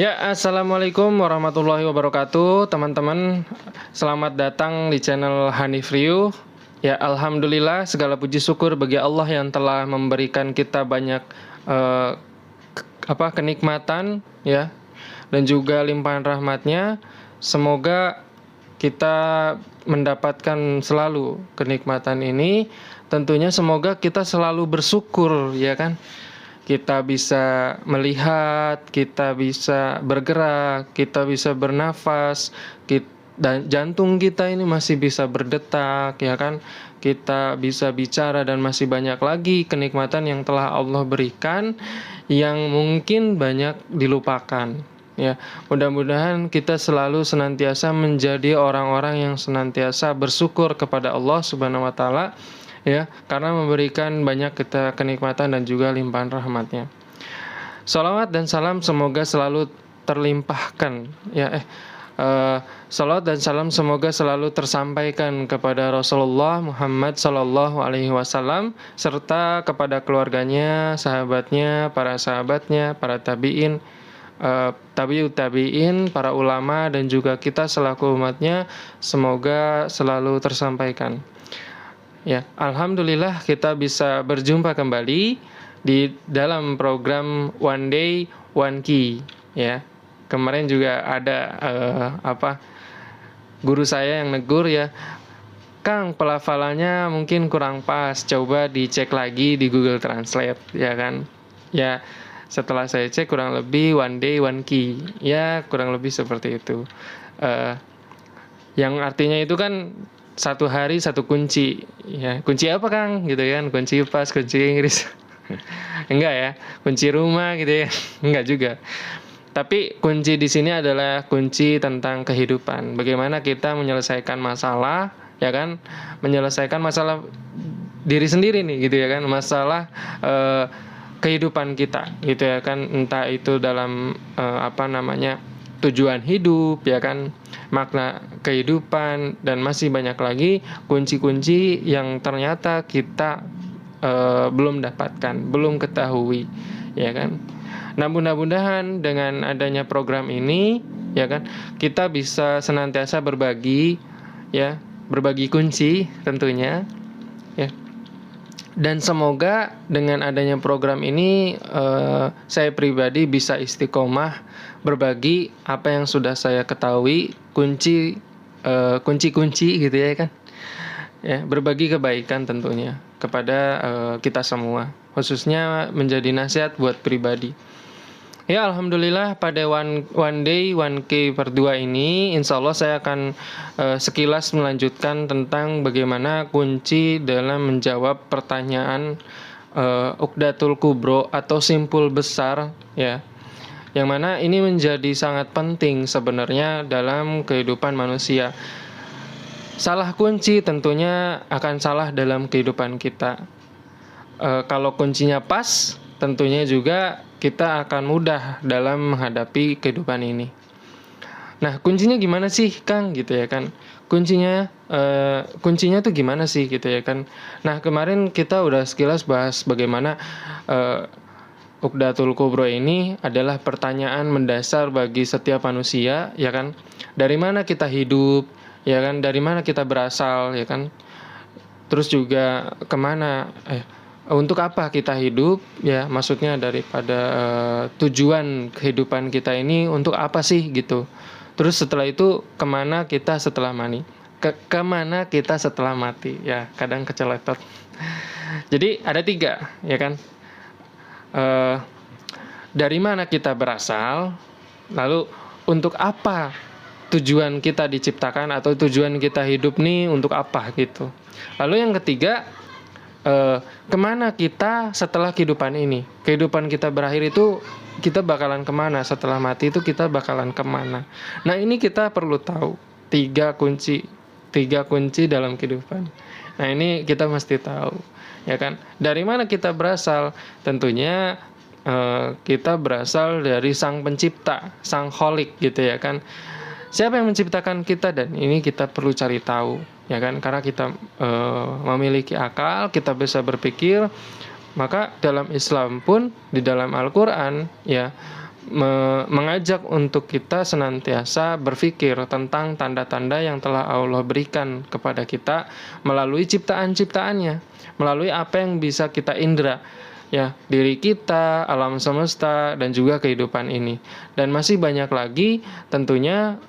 Ya, assalamualaikum warahmatullahi wabarakatuh, teman-teman. Selamat datang di channel Hanif Ryu. Ya, alhamdulillah segala puji syukur bagi Allah yang telah memberikan kita banyak eh, kenikmatan, ya, dan juga limpahan rahmatnya. Semoga kita mendapatkan selalu kenikmatan ini. Tentunya semoga kita selalu bersyukur, ya kan? Kita bisa melihat, kita bisa bergerak, kita bisa bernafas, dan jantung kita ini masih bisa berdetak, ya kan? Kita bisa bicara dan masih banyak lagi kenikmatan yang telah Allah berikan yang mungkin banyak dilupakan. Ya, mudah-mudahan kita selalu senantiasa menjadi orang-orang yang senantiasa bersyukur kepada Allah Subhanahu wa taala, ya, karena memberikan banyak kita kenikmatan dan juga limpahan rahmatnya. Salawat dan salam semoga selalu terlimpahkan, ya. Salawat dan salam semoga selalu tersampaikan kepada Rasulullah Muhammad Sallallahu Alaihi Wasallam serta kepada keluarganya, sahabatnya, para sahabatnya, para tabiin, tabiut tabiin, para ulama dan juga kita selaku umatnya, semoga selalu tersampaikan. Ya, alhamdulillah kita bisa berjumpa kembali di dalam program One Day One Key, ya. Kemarin juga ada guru saya yang negur, ya, Kang, pelafalannya mungkin kurang pas, coba dicek lagi di Google Translate, ya kan. Ya, setelah saya cek kurang lebih One Day One Key, ya, kurang lebih seperti itu. Yang artinya itu kan satu hari satu kunci, ya. Kunci apa, Kang, gitu kan? Kunci pas, kunci Inggris. Enggak, ya, kunci rumah gitu, ya. Enggak juga. Tapi kunci di sini adalah kunci tentang kehidupan. Bagaimana kita menyelesaikan masalah, ya kan? Menyelesaikan masalah diri sendiri nih, gitu, ya kan? Masalah kehidupan kita, gitu, ya kan? Entah itu dalam tujuan hidup, ya kan, makna kehidupan, dan masih banyak lagi kunci-kunci yang ternyata kita belum dapatkan, belum ketahui, ya kan. Nah, mudah-mudahan dengan adanya program ini, ya kan, kita bisa senantiasa berbagi, ya, berbagi kunci tentunya, ya. Dan semoga dengan adanya program ini saya pribadi bisa istiqomah berbagi apa yang sudah saya ketahui, kunci-kunci gitu, ya kan. Ya, berbagi kebaikan tentunya kepada kita semua, khususnya menjadi nasihat buat pribadi. Ya, alhamdulillah pada one Day One Key part 2 ini insya Allah saya akan sekilas melanjutkan tentang bagaimana kunci dalam menjawab pertanyaan Uqdatul Kubro atau simpul besar, ya, yang mana ini menjadi sangat penting sebenarnya dalam kehidupan manusia. Salah kunci tentunya akan salah dalam kehidupan kita. Kalau kuncinya pas, tentunya juga kita akan mudah dalam menghadapi kehidupan ini. Nah, kuncinya gimana sih, Kang, gitu, ya kan? Kuncinya tuh gimana sih, gitu, ya kan? Nah, kemarin kita udah sekilas bahas bagaimana Uqdatul Kubro ini adalah pertanyaan mendasar bagi setiap manusia, ya kan? Dari mana kita hidup, ya kan? Dari mana kita berasal, ya kan? Terus juga kemana, untuk apa kita hidup, ya, maksudnya daripada tujuan kehidupan kita ini untuk apa sih, gitu. Terus setelah itu kemana kita setelah kemana kita setelah mati, ya, kadang keceletot. Jadi ada 3, ya kan. Dari mana kita berasal, lalu untuk apa tujuan kita diciptakan atau tujuan kita hidup nih untuk apa, gitu. Lalu yang ketiga, kemana kita setelah kehidupan ini. Kehidupan kita berakhir itu kita bakalan kemana, setelah mati itu kita bakalan kemana. Nah, ini kita perlu tahu 3 kunci dalam kehidupan. Nah, ini kita mesti tahu, ya kan. Dari mana kita berasal? Tentunya kita berasal dari Sang Pencipta, Sang Kholik, gitu, ya kan. Siapa yang menciptakan kita? Dan ini kita perlu cari tahu, ya kan, karena kita memiliki akal, kita bisa berpikir. Maka dalam Islam pun di dalam Al-Quran, ya, mengajak untuk kita senantiasa berpikir tentang tanda-tanda yang telah Allah berikan kepada kita melalui ciptaan-ciptaannya, melalui apa yang bisa kita indra, ya, diri kita, alam semesta, dan juga kehidupan ini. Dan masih banyak lagi tentunya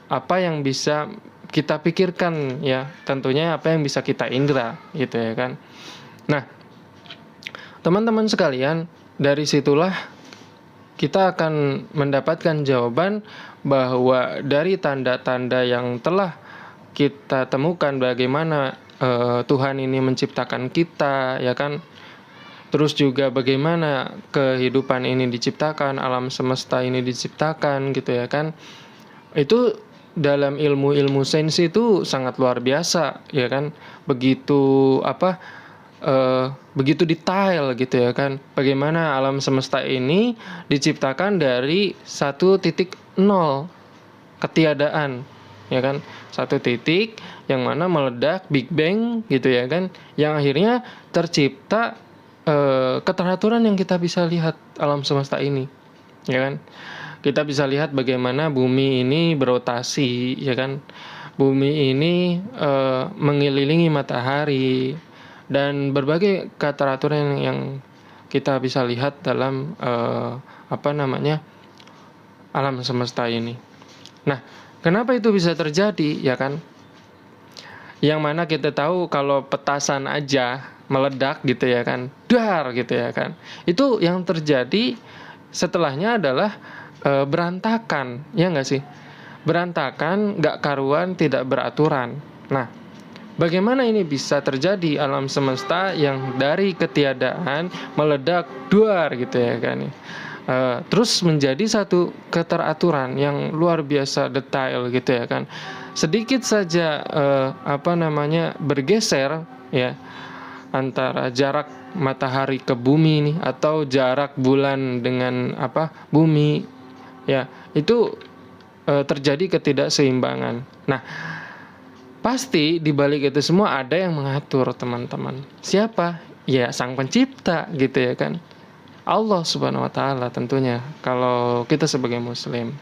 apa yang bisa kita pikirkan, ya, tentunya apa yang bisa kita indra, gitu ya kan. Nah, teman-teman sekalian, dari situlah kita akan mendapatkan jawaban bahwa dari tanda-tanda yang telah kita temukan bagaimana Tuhan ini menciptakan kita, ya kan. Terus juga bagaimana kehidupan ini diciptakan, alam semesta ini diciptakan, gitu ya kan. Itu dalam ilmu-ilmu sains itu sangat luar biasa, ya kan. Begitu detail, gitu ya kan. Bagaimana alam semesta ini diciptakan dari 1.0 ketiadaan, ya kan. 1 titik yang mana meledak, Big Bang, gitu ya kan. Yang akhirnya tercipta keteraturan yang kita bisa lihat alam semesta ini, ya kan. Kita bisa lihat bagaimana bumi ini berotasi, ya kan. Bumi ini mengelilingi matahari, dan berbagai keteraturan yang kita bisa lihat dalam alam semesta ini. Nah, kenapa itu bisa terjadi, ya kan? Yang mana kita tahu kalau petasan aja meledak, gitu ya kan, dar, gitu ya kan. Itu yang terjadi setelahnya adalah berantakan, ya nggak sih? Berantakan, nggak karuan, tidak beraturan. Nah, bagaimana ini bisa terjadi alam semesta yang dari ketiadaan meledak, duar, gitu ya kan? Terus menjadi satu keteraturan yang luar biasa detail, gitu ya kan. Sedikit saja bergeser, ya, antara jarak matahari ke bumi ini atau jarak bulan dengan bumi, ya, itu terjadi ketidakseimbangan. Nah, pasti di balik itu semua ada yang mengatur, teman-teman. Siapa? Ya, Sang Pencipta, gitu ya kan. Allah Subhanahu wa taala tentunya. Kalau kita sebagai muslim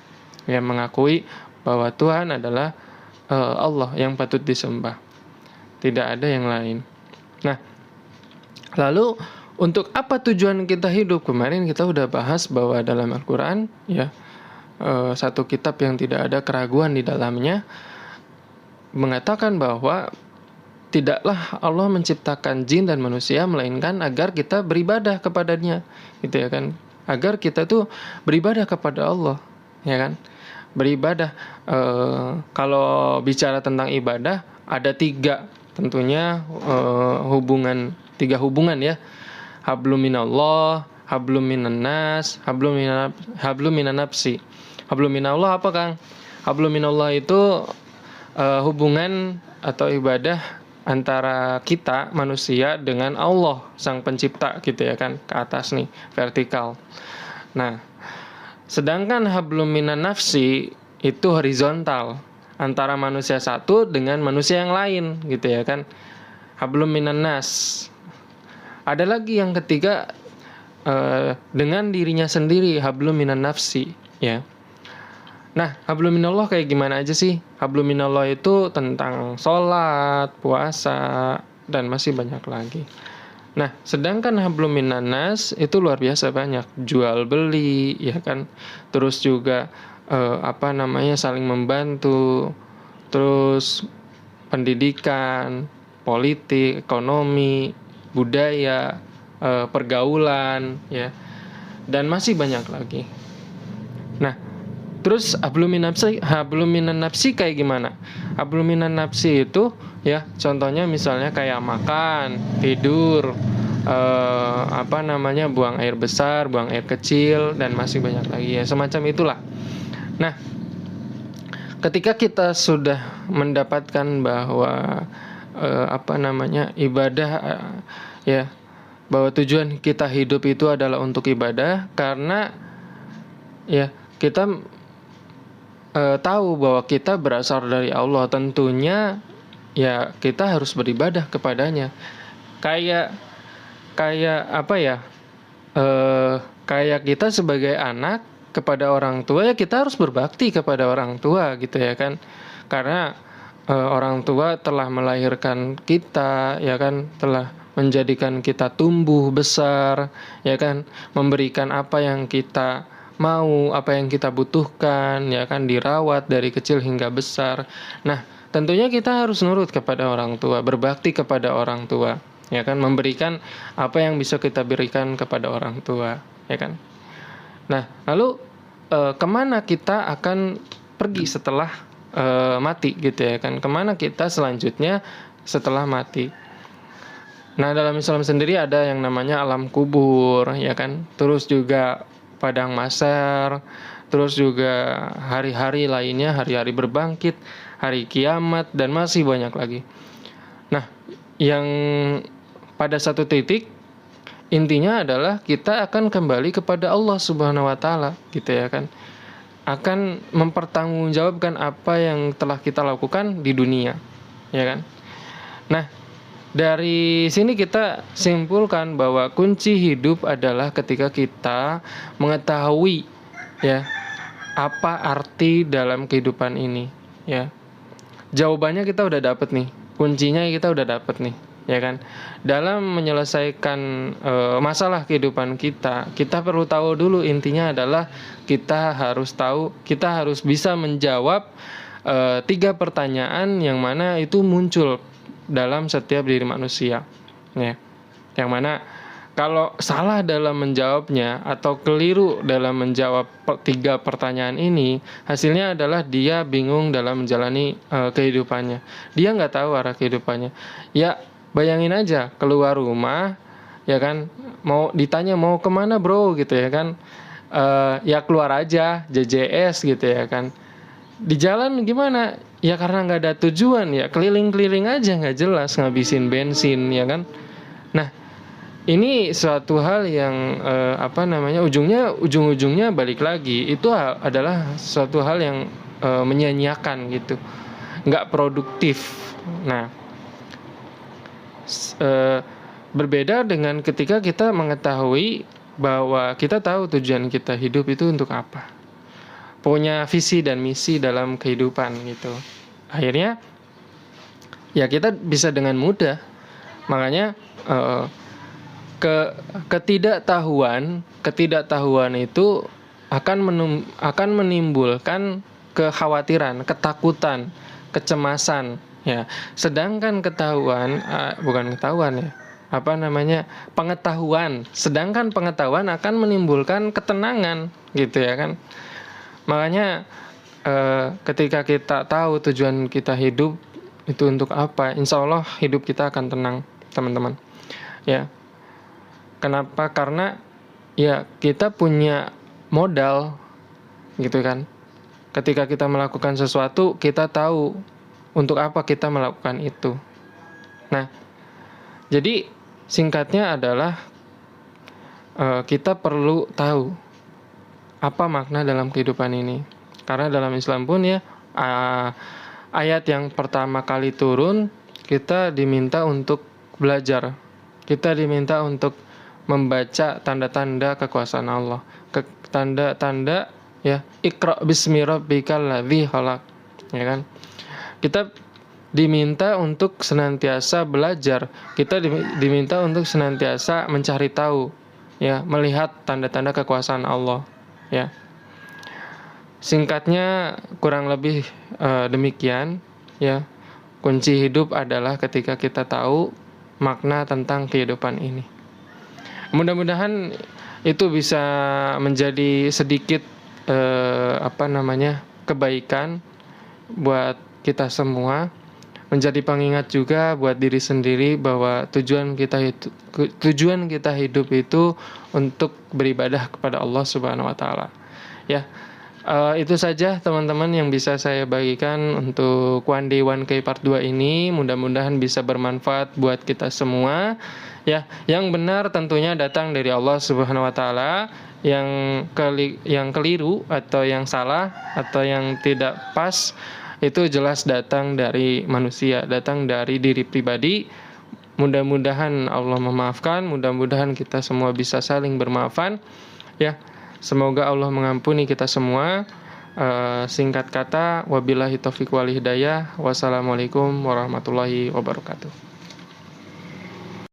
yang mengakui bahwa Tuhan adalah Allah yang patut disembah. Tidak ada yang lain. Nah, lalu untuk apa tujuan kita hidup? Kemarin kita udah bahas bahwa dalam Al-Qur'an, ya, satu kitab yang tidak ada keraguan di dalamnya, mengatakan bahwa tidaklah Allah menciptakan jin dan manusia melainkan agar kita beribadah kepadanya, gitu ya kan. Agar kita tuh beribadah kepada Allah, ya kan. Beribadah, kalau bicara tentang ibadah ada 3 tentunya, tiga hubungan, ya. Hablum minallah, hablum minan nas, hablum minan nafsi. Hablum minallah apa, Kang? Hablum minallah itu hubungan atau ibadah antara kita manusia dengan Allah Sang Pencipta, gitu ya kan, ke atas nih, vertikal. Nah, sedangkan hablum minan nafsi itu horizontal, antara manusia satu dengan manusia yang lain, gitu ya kan. Hablum minan nas. Ada lagi yang ketiga, dengan dirinya sendiri, hablum minan nafsi, ya. Nah, hablum minallah kayak gimana aja sih? Hablum minallah itu tentang sholat, puasa, dan masih banyak lagi. Nah, sedangkan hablum minan nas itu luar biasa banyak. Jual beli, ya kan. Terus juga saling membantu. Terus pendidikan, politik, ekonomi, budaya, pergaulan, ya. Dan masih banyak lagi. Nah, terus hablum minan nafsi kayak gimana? Hablum minan nafsi itu, ya, contohnya misalnya kayak makan, tidur, buang air besar, buang air kecil, dan masih banyak lagi, ya, semacam itulah. Nah, ketika kita sudah mendapatkan bahwa ibadah, ya, bahwa tujuan kita hidup itu adalah untuk ibadah, karena, ya, kita tahu bahwa kita berasal dari Allah, tentunya, ya, kita harus beribadah kepadanya. Kayak kayak kita sebagai anak kepada orang tua, ya kita harus berbakti kepada orang tua gitu ya kan. Karena orang tua telah melahirkan kita ya kan, telah menjadikan kita tumbuh besar ya kan, memberikan apa yang kita mau, apa yang kita butuhkan ya kan, dirawat dari kecil hingga besar. Nah, tentunya kita harus nurut kepada orang tua, berbakti kepada orang tua ya kan, memberikan apa yang bisa kita berikan kepada orang tua ya kan. Nah, lalu kemana kita akan pergi setelah mati gitu ya kan, kemana kita selanjutnya setelah mati. Nah, dalam Islam sendiri ada yang namanya alam kubur ya kan, terus juga padang mahsyar, terus juga hari-hari lainnya, hari-hari berbangkit, hari kiamat, dan masih banyak lagi. Nah, yang pada satu titik intinya adalah kita akan kembali kepada Allah Subhanahu wa taala gitu ya kan. Akan mempertanggungjawabkan apa yang telah kita lakukan di dunia, ya kan? Nah, dari sini kita simpulkan bahwa kunci hidup adalah ketika kita mengetahui ya apa arti dalam kehidupan ini ya. Jawabannya kita udah dapet nih, kuncinya kita udah dapet nih ya kan. Dalam menyelesaikan masalah kehidupan kita perlu tahu dulu, intinya adalah kita harus bisa menjawab 3 pertanyaan yang mana itu muncul dalam setiap diri manusia ya. Yang mana kalau salah dalam menjawabnya atau keliru dalam menjawab 3 pertanyaan ini, hasilnya adalah dia bingung dalam menjalani kehidupannya. Dia nggak tahu arah kehidupannya. Ya, bayangin aja keluar rumah ya kan, mau ditanya mau kemana bro gitu ya kan, ya keluar aja JJS gitu ya kan. Di jalan gimana? Ya karena nggak ada tujuan ya, keliling-keliling aja nggak jelas, ngabisin bensin ya kan. Nah, ini suatu hal yang ujung-ujungnya balik lagi itu adalah suatu hal yang menyanyiakan gitu, nggak produktif. Nah, berbeda dengan ketika kita mengetahui bahwa kita tahu tujuan kita hidup itu untuk apa, punya visi dan misi dalam kehidupan gitu. Akhirnya ya kita bisa dengan mudah. Makanya ketidaktahuan itu akan menimbulkan kekhawatiran, ketakutan, kecemasan ya. Sedangkan pengetahuan akan menimbulkan ketenangan gitu ya kan. Makanya ketika kita tahu tujuan kita hidup itu untuk apa, insya Allah hidup kita akan tenang teman-teman ya. Kenapa? Karena ya kita punya modal gitu kan. Ketika kita melakukan sesuatu, kita tahu untuk apa kita melakukan itu. Nah, jadi singkatnya adalah kita perlu tahu apa makna dalam kehidupan ini. Karena dalam Islam pun ya ayat yang pertama kali turun, kita diminta untuk belajar. Kita diminta untuk membaca tanda-tanda kekuasaan Allah. Tanda-tanda ya, Iqra bismi rabbikal ladzi khalaq. Ya kan? Kita diminta untuk senantiasa belajar. Kita diminta untuk senantiasa mencari tahu ya, melihat tanda-tanda kekuasaan Allah ya. Singkatnya kurang lebih demikian ya. Kunci hidup adalah ketika kita tahu makna tentang kehidupan ini. Mudah-mudahan itu bisa menjadi sedikit kebaikan buat kita semua, menjadi pengingat juga buat diri sendiri bahwa tujuan kita hidup itu untuk beribadah kepada Allah Subhanahu wa taala. Ya. Itu saja teman-teman yang bisa saya bagikan untuk One Day One K Part 2 ini. Mudah-mudahan bisa bermanfaat buat kita semua ya. Yang benar tentunya datang dari Allah Subhanahu wa taala, yang keliru atau yang salah atau yang tidak pas itu jelas datang dari manusia, datang dari diri pribadi. Mudah-mudahan Allah memaafkan, mudah-mudahan kita semua bisa saling bermaafan Ya, semoga Allah mengampuni kita semua. Singkat kata, wabillahi taufiq wal hidayah. Wassalamualaikum warahmatullahi wabarakatuh.